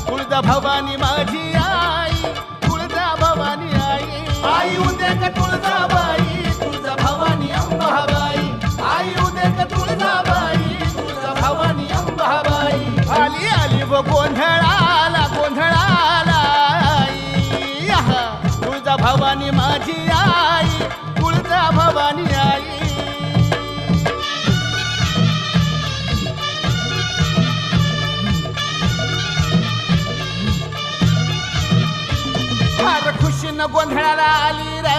तुळजा भवानी माझी आई, तुळजा भवानी आई, आई उद्या का तुळजाबाई, तुळजा भवानी अंबाबाई, आई उद्या का तुळजाबाई, तुळजा भवानी अंबाबाई, आली आली व गोंधळाला गोंधळाला आई, आहा, तुळजा भवानी माझी आई, तुळजा भवानी आई. फार खुशीनं गोंधळाला आली रे